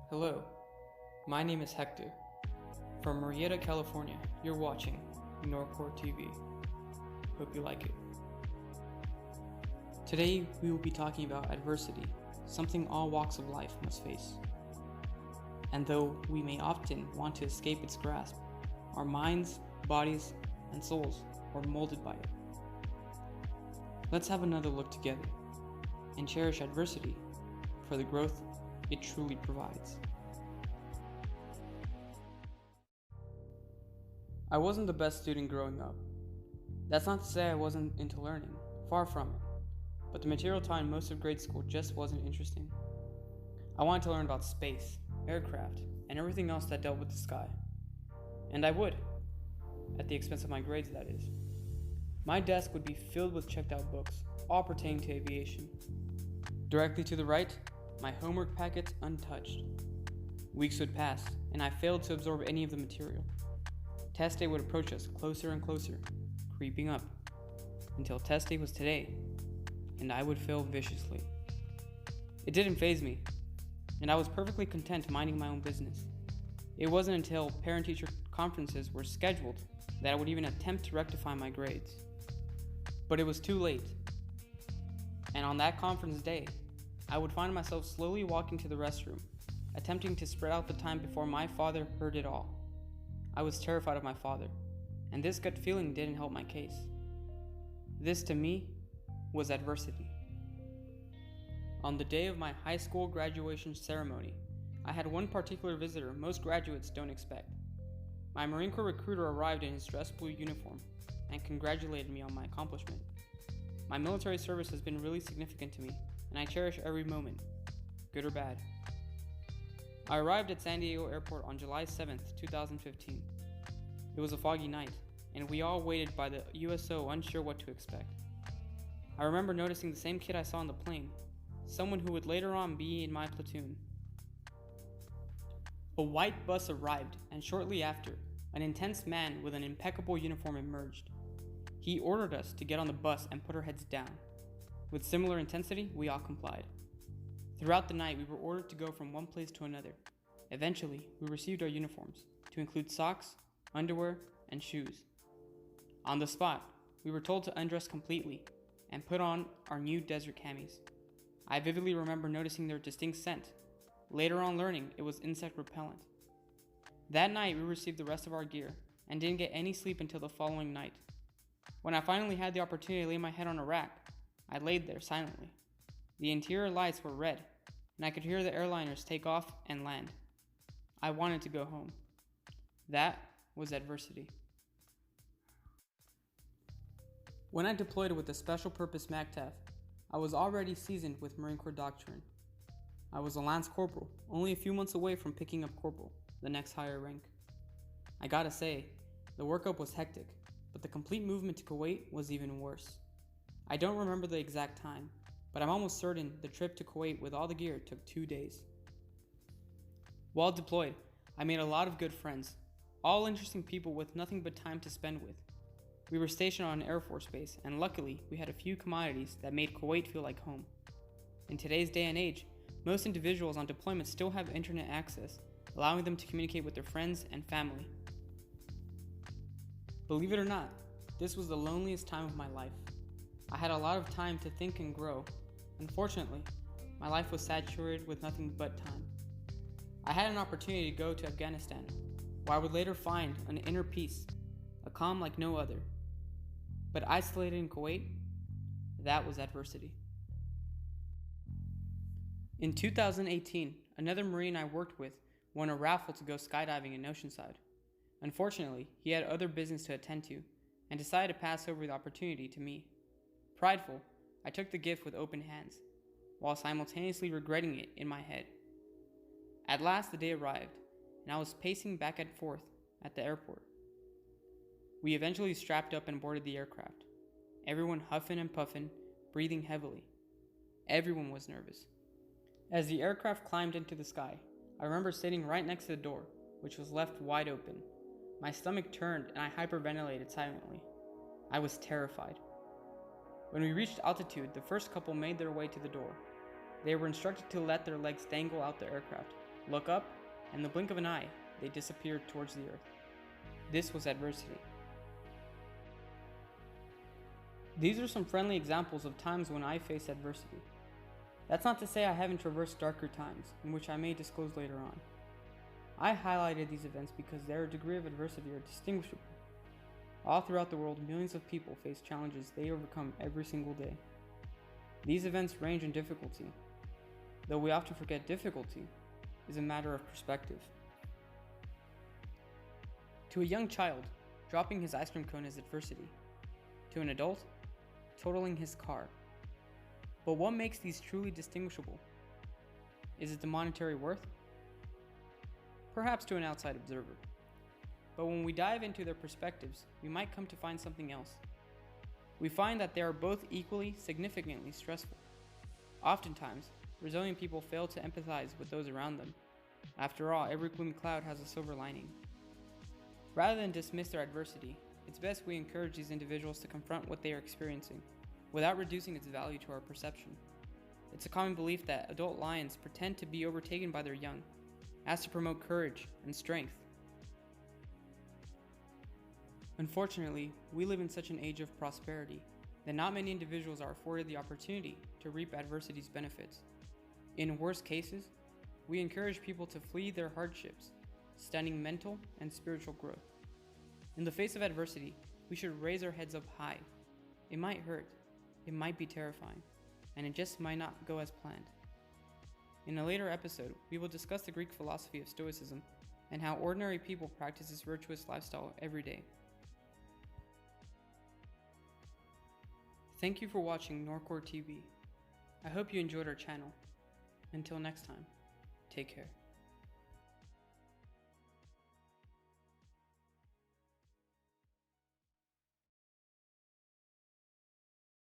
Hello, my name is Hector. From Murrieta, California, you're watching Norcore TV. Hope you like it. Today, we will be talking about adversity, something all walks of life must face. And though we may often want to escape its grasp, our minds, bodies, and souls are molded by it. Let's have another look together and cherish adversity for the growth it truly provides. I wasn't the best student growing up. That's not to say I wasn't into learning, far from it, but the material taught in most of grade school just wasn't interesting. I wanted to learn about space, aircraft, and everything else that dealt with the sky. And I would, at the expense of my grades, that is. My desk would be filled with checked out books, all pertaining to aviation. Directly to the right, my homework packets untouched. Weeks would pass, and I failed to absorb any of the material. Test day would approach us closer and closer, creeping up, until test day was today, and I would fail viciously. It didn't faze me, and I was perfectly content minding my own business. It wasn't until parent-teacher conferences were scheduled that I would even attempt to rectify my grades. But it was too late, and on that conference day, I would find myself slowly walking to the restroom, attempting to spread out the time before my father heard it all. I was terrified of my father, and this gut feeling didn't help my case. This, to me, was adversity. On the day of my high school graduation ceremony, I had one particular visitor most graduates don't expect. My Marine Corps recruiter arrived in his dress blue uniform and congratulated me on my accomplishment. My military service has been really significant to me, and I cherish every moment, good or bad. I arrived at San Diego Airport on July 7th, 2015. It was a foggy night, and we all waited by the USO unsure what to expect. I remember noticing the same kid I saw on the plane, someone who would later on be in my platoon. A white bus arrived, and shortly after, an intense man with an impeccable uniform emerged. He ordered us to get on the bus and put our heads down. With similar intensity, we all complied. Throughout the night, we were ordered to go from one place to another. Eventually, we received our uniforms, to include socks, underwear, and shoes. On the spot, we were told to undress completely and put on our new desert camis. I vividly remember noticing their distinct scent, later on learning it was insect repellent. That night, we received the rest of our gear and didn't get any sleep until the following night. When I finally had the opportunity to lay my head on a rack, I laid there silently. The interior lights were red, and I could hear the airliners take off and land. I wanted to go home. That was adversity. When I deployed with the Special Purpose MACTAF, I was already seasoned with Marine Corps doctrine. I was a Lance Corporal, only a few months away from picking up Corporal, the next higher rank. I gotta say, the workup was hectic, but the complete movement to Kuwait was even worse. I don't remember the exact time, but I'm almost certain the trip to Kuwait with all the gear took 2 days. While deployed, I made a lot of good friends, all interesting people with nothing but time to spend with. We were stationed on an Air Force base, and luckily, we had a few commodities that made Kuwait feel like home. In today's day and age, most individuals on deployment still have internet access, allowing them to communicate with their friends and family. Believe it or not, this was the loneliest time of my life. I had a lot of time to think and grow. Unfortunately, my life was saturated with nothing but time. I had an opportunity to go to Afghanistan, where I would later find an inner peace, a calm like no other. But isolated in Kuwait, that was adversity. In 2018, another Marine I worked with won a raffle to go skydiving in Oceanside. Unfortunately, he had other business to attend to and decided to pass over the opportunity to me. Prideful, I took the gift with open hands, while simultaneously regretting it in my head. At last the day arrived, and I was pacing back and forth at the airport. We eventually strapped up and boarded the aircraft, everyone huffing and puffing, breathing heavily. Everyone was nervous. As the aircraft climbed into the sky, I remember sitting right next to the door, which was left wide open. My stomach turned and I hyperventilated silently. I was terrified. When we reached altitude, the first couple made their way to the door. They were instructed to let their legs dangle out the aircraft, look up, and in the blink of an eye, they disappeared towards the earth. This was adversity. These are some friendly examples of times when I faced adversity. That's not to say I haven't traversed darker times, in which I may disclose later on. I highlighted these events because their degree of adversity are distinguishable. All throughout the world, millions of people face challenges they overcome every single day. These events range in difficulty, though we often forget difficulty is a matter of perspective. To a young child, dropping his ice cream cone is adversity. To an adult, totaling his car. But what makes these truly distinguishable? Is it the monetary worth? Perhaps to an outside observer. But when we dive into their perspectives, we might come to find something else. We find that they are both equally, significantly stressful. Oftentimes, resilient people fail to empathize with those around them. After all, every gloomy cloud has a silver lining. Rather than dismiss their adversity, it's best we encourage these individuals to confront what they are experiencing, without reducing its value to our perception. It's a common belief that adult lions pretend to be overtaken by their young, as to promote courage and strength. Unfortunately, we live in such an age of prosperity that not many individuals are afforded the opportunity to reap adversity's benefits. In worst cases, we encourage people to flee their hardships, stunning mental and spiritual growth. In the face of adversity, we should raise our heads up high. It might hurt, it might be terrifying, and it just might not go as planned. In a later episode, we will discuss the Greek philosophy of Stoicism and how ordinary people practice this virtuous lifestyle every day. Thank you for watching Norcore TV. I hope you enjoyed our channel. Until next time, take care.